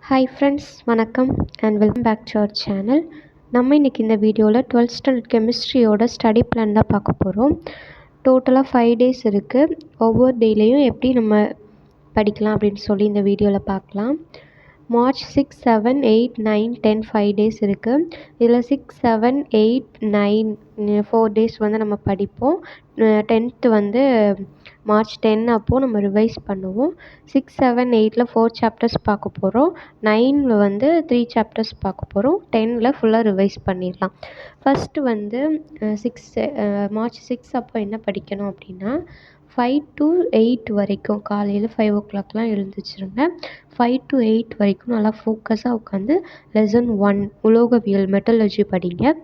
Hi friends, வணக்கம் and welcome back to our channel. நம்ம இன்றைக்கி இந்த வீடியோவில் 12th ஸ்டாண்டர்ட் கெமிஸ்ட்ரியோட ஸ்டடி பிளான் தான் பார்க்க போகிறோம். டோட்டலாக 5 days இருக்குது. ஒவ்வொரு டேலையும் எப்படி நம்ம படிக்கலாம் அப்படின்னு சொல்லி இந்த வீடியோவில் பார்க்கலாம். மார்ச் 6, 7, 8, 9, 10 5 days இருக்குது. இதில் 6, 7, 8, 9 4 days வந்து நம்ம படிப்போம். 10th வந்து மார்ச் 10 அப்போது நம்ம ரிவைஸ் பண்ணுவோம். 6, 7, 8ல் 4 chapters பார்க்க போகிறோம். 9ல் வந்து 3 chapters பார்க்க போகிறோம். 10ல் ஃபுல்லாக ரிவைஸ் பண்ணிடலாம். ஃபஸ்ட்டு வந்து மார்ச் 6 அப்போ என்ன படிக்கணும் அப்படின்னா 5 to 8 வரைக்கும் காலையில் 5 o'clockலாம் எழுந்திரிச்சிருங்க. 5 to 8 வரைக்கும் நல்லா ஃபோக்கஸாக உட்காந்து லெசன் 1 உலோகவியல் மெட்டலர்ஜி படிங்க.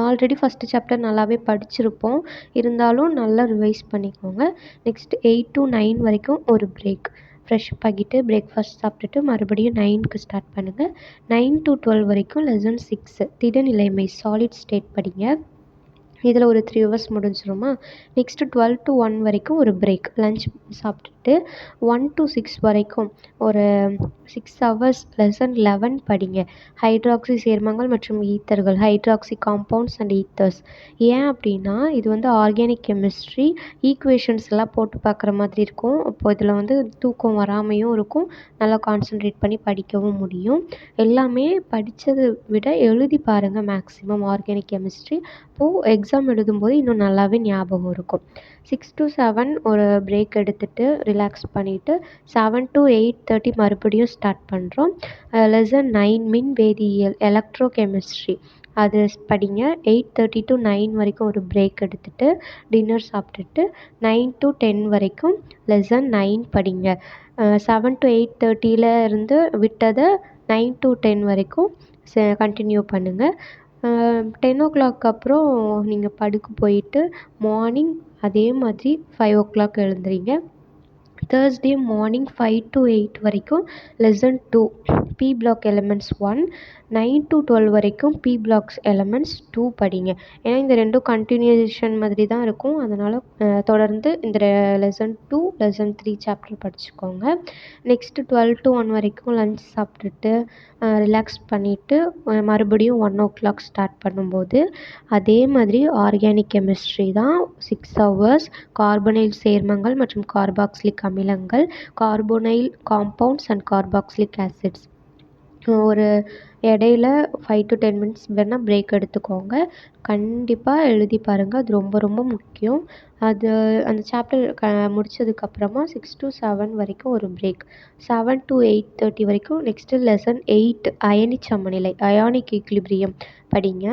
ஆல்ரெடி ஃபஸ்ட்டு சாப்டர் நல்லாவே படிச்சிருப்போம், இருந்தாலும் நல்லா ரிவைஸ் பண்ணிக்கோங்க. நெக்ஸ்ட் 8 to 9 வரைக்கும் ஒரு பிரேக், ஃப்ரெஷ்அப் ஆகிட்டு பிரேக்ஃபாஸ்ட் சாப்பிட்டுட்டு மறுபடியும் 9க்கு ஸ்டார்ட் பண்ணுங்கள். 9 to 12 வரைக்கும் லெசன் 6 திடநிலைமை சாலிட் ஸ்டேட் படிங்க. இதில் ஒரு 3 hours முடிஞ்சிருமா. நெக்ஸ்ட்டு 12 to 1 வரைக்கும் ஒரு பிரேக், லஞ்ச் சாப்பிட்டுட்டு 1 to 6 வரைக்கும் ஒரு 6 hours லெசன் 11 படிங்க. ஹைட்ராக்சி சேர்மங்கள் மற்றும் ஈத்தர்கள், ஹைட்ராக்சி காம்பவுண்ட்ஸ் அண்ட் ஈத்தர்ஸ். ஏன் அப்படின்னா இது வந்து ஆர்கானிக் கெமிஸ்ட்ரி, ஈக்குவேஷன்ஸ் எல்லாம் போட்டு பார்க்குற மாதிரி இருக்கும். அப்போது இதில் வந்து தூக்கம் வராமையும் இருக்கும், நல்லா கான்சன்ட்ரேட் பண்ணி படிக்கவும் முடியும். எல்லாமே படித்ததை விட எழுதி பாருங்கள் மேக்ஸிமம் ஆர்கானிக் கெமிஸ்ட்ரி. அப்போது எக்ஸாம் எழுதும்போது இன்னும் நல்லாவே ஞாபகம் இருக்கும். 6 to 7 ஒரு பிரேக் எடுத்துகிட்டு ரிலாக்ஸ் பண்ணிவிட்டு 7 to 8:30 மறுபடியும் ஸ்டார்ட் பண்ணுறோம். லெசன் 9 மின் வேதியியல் எலக்ட்ரோ கெமிஸ்ட்ரி அது படிங்க. 8:30 to 9 வரைக்கும் ஒரு பிரேக் எடுத்துகிட்டு டின்னர் சாப்பிட்டுட்டு 9 to 10 வரைக்கும் லெசன் 9 படிங்க. 7 to 8:30ல் இருந்து விட்டதை 9 to 10 வரைக்கும் கண்டினியூ பண்ணுங்கள். 10 o'clock அப்புறம் நீங்கள் படுக்க போயிட்டு மார்னிங் அதே மாதிரி 5 o'clock எழுந்துறீங்க. தேர்ஸ்டே மார்னிங் 5 to 8 வரைக்கும் lesson 2 P block elements 1, 9 to 12 வரைக்கும் பி பிளாக்ஸ் எலமெண்ட்ஸ் 2 படிங்க. ஏன்னா இந்த ரெண்டும் கண்டினியூஷன் மாதிரி தான் இருக்கும், அதனால் தொடர்ந்து இந்த லெசன் 2 லெசன் 3 சாப்டர் படிச்சுக்கோங்க. நெக்ஸ்ட்டு 12 to 1 வரைக்கும் லஞ்ச் சாப்பிட்டுட்டு ரிலாக்ஸ் பண்ணிவிட்டு மறுபடியும் 1 o'clock ஸ்டார்ட் பண்ணும்போது அதே மாதிரி ஆர்கானிக் கெமிஸ்ட்ரி தான் 6 hours. கார்பனைல் சேர்மங்கள் மற்றும் கார்பாக்சிலிக் அமிலங்கள், carbonyl compounds and carboxylic acids. ஒரு இடையில 5 to 10 minutes வேணால் பிரேக் எடுத்துக்கோங்க. கண்டிப்பாக எழுதி பாருங்கள், அது ரொம்ப ரொம்ப முக்கியம். அந்த சாப்டர் முடித்ததுக்கப்புறமா 6 to 7 வரைக்கும் ஒரு பிரேக், 7 to 8:30 வரைக்கும் நெக்ஸ்ட்டு லெசன் 8 அயனி சமநிலை அயானிக் ஈக்லிபிரியம் படிங்க.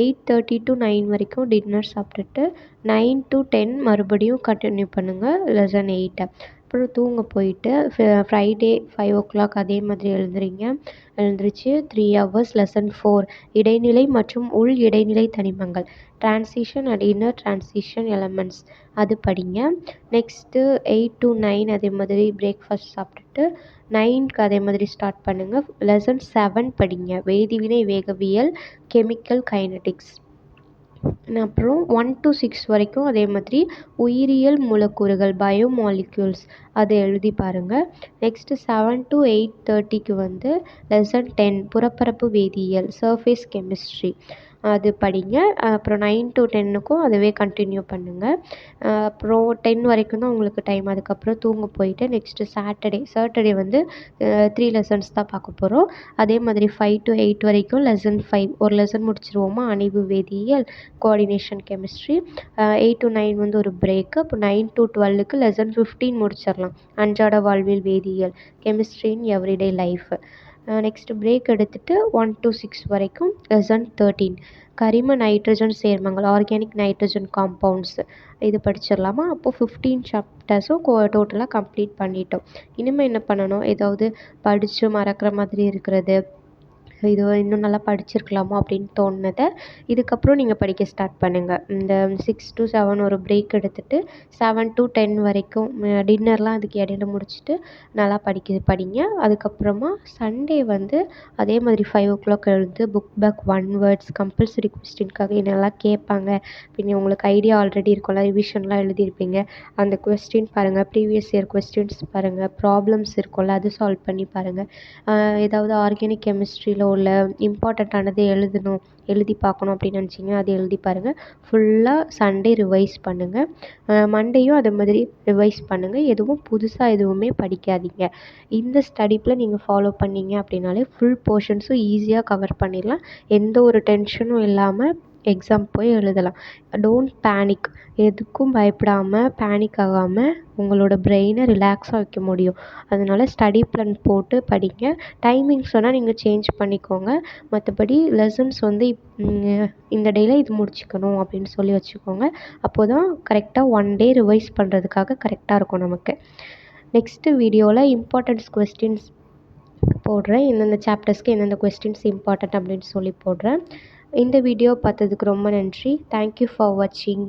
8:30 to 9 வரைக்கும் டின்னர் சாப்பிட்டுட்டு 9 to 10 மறுபடியும் கண்டினியூ பண்ணுங்கள் லெசன் 8. அப்புறம் தூங்க போயிட்டு ஃப்ரைடே 5 o'clock அதே மாதிரி எழுந்திரிச்சு 3 hours லெசன் 4 இடைநிலை மற்றும் உள் இடைநிலை தனிமங்கள், transition and inner transition elements அது படிங்க. நெக்ஸ்ட்டு 8 to 9 அதே மாதிரி பிரேக்ஃபாஸ்ட் சாப்பிட்டுட்டு 9க்கு அதே மாதிரி ஸ்டார்ட் பண்ணுங்கள். லெசன் 7 படிங்க, வேதிவினை வேகவியல் கெமிக்கல் கைனடிக்ஸ். அப்புறம் 1 to 6 வரைக்கும் அதே மாதிரி உயிரியல் மூலக்கூறுகள் பயோமாலிக்யூல்ஸ் அதை எழுதி பாருங்கள். நெக்ஸ்ட்டு 7 to 8:30க்கு வந்து லெசன் 10 புறப்பரப்பு வேதியியல் சர்ஃபேஸ் கெமிஸ்ட்ரி அது படிங்க. அப்புறம் 9 to 10க்கும் அதுவே கண்டினியூ பண்ணுங்கள். அப்புறம் 10 வரைக்கும் தான் உங்களுக்கு டைம். அதுக்கப்புறம் தூங்க போயிட்டு நெக்ஸ்ட்டு சாட்டர்டே வந்து 3 lessons தான் பார்க்க போகிறோம். அதே மாதிரி 5 to 8 வரைக்கும் லெசன் 5 ஒரு லெசன் முடிச்சிருவோமா, அணைவு வேதியியல் கோஆர்டினேஷன் கெமிஸ்ட்ரி. 8 to 9 வந்து ஒரு பிரேக்கு. அப்போ 9 to 12க்கு லெசன் 15 முடிச்சிடலாம், அன்றாட வாழ்வியல் வேதியியல் chemistry in everyday life. Next break எடுத்துகிட்டு 1 to 6 வரைக்கும் லெசன் 13 கரிம நைட்ரஜன் சேர்மங்கள் ஆர்கானிக் நைட்ரஜன் காம்பவுண்ட்ஸ் இது படிச்சிடலாமா. அப்போது 15 chaptersம் டோட்டலாக கம்ப்ளீட் பண்ணிட்டோம். இனிமேல் என்ன பண்ணணும், ஏதாவது படித்து மறக்கிற மாதிரி இருக்கிறது, இது இன்னும் நல்லா படிச்சிருக்கலாமோ அப்படின்னு தோணுனதை இதுக்கப்புறம் நீங்கள் படிக்க ஸ்டார்ட் பண்ணுங்கள். இந்த 6 to 7 ஒரு பிரேக் எடுத்துகிட்டு 7 to 10 வரைக்கும் டின்னர்லாம் அதுக்கு இடையில முடிச்சுட்டு நல்லா படிங்க. அதுக்கப்புறமா சண்டே வந்து அதே மாதிரி 5 o'clock எழுந்து புக் பேக் 1 வேர்ட்ஸ் கம்பல்சரி கொஸ்டின்காக என்னெல்லாம் கேட்பாங்க. பின்ன உங்களுக்கு ஐடியா ஆல்ரெடி இருக்கும்ல, ரிவிஷன்லாம் எழுதியிருப்பீங்க. அந்த கொஸ்டின் பாருங்கள், ப்ரீவியஸ் இயர் கொஸ்டின்ஸ் பாருங்கள், ப்ராப்ளம்ஸ் இருக்கும்ல அது சால்வ் பண்ணி பாருங்கள். ஏதாவது ஆர்கானிக் கெமிஸ்ட்ரியில் உள்ள இம்பார்ட்டண்ட்டானது எழுதி பார்க்கணும் அப்படின்னு நினச்சிங்கன்னா அது எழுதி பாருங்கள். ஃபுல்லாக சண்டே ரிவைஸ் பண்ணுங்கள். மண்டேயும் அதே மாதிரி ரிவைஸ் பண்ணுங்கள். எதுவும் புதுசாக எதுவுமே படிக்காதீங்க. இந்த ஸ்டடிப்பில் நீங்கள் ஃபாலோ பண்ணீங்க அப்படின்னாலே ஃபுல் போர்ஷன்ஸும் ஈஸியாக கவர் பண்ணிடலாம். எந்த ஒரு டென்ஷனும் இல்லாமல் எக்ஸாம் போய் எழுதலாம். Don't panic. எதுக்கும் பயப்படாமல் பேனிக் ஆகாமல் உங்களோட பிரெயினை ரிலாக்ஸாக வைக்க முடியும். அதனால் ஸ்டடி பிளான் போட்டு படிங்க. டைமிங்ஸ் வேணால் நீங்கள் சேஞ்ச் பண்ணிக்கோங்க. மற்றபடி லெசன்ஸ் வந்து இந்த டேயில் இது முடிச்சுக்கணும் அப்படின்னு சொல்லி வச்சுக்கோங்க. அப்போ தான் கரெக்டாக 1 day ரிவைஸ் பண்ணுறதுக்காக கரெக்டாக இருக்கும் நமக்கு. நெக்ஸ்ட்டு வீடியோவில் இம்பார்ட்டன்ஸ் கொஸ்டின்ஸ் போடுறேன். எந்தெந்த சாப்டர்ஸ்க்கு எந்தெந்த கொஸ்டின்ஸ் இம்பார்ட்டன்ட் அப்படின்னு சொல்லி போடுறேன். இந்த வீடியோ பார்த்ததுக்கு ரொம்ப நன்றி. தேங்க்யூ ஃபார் வாட்சிங்.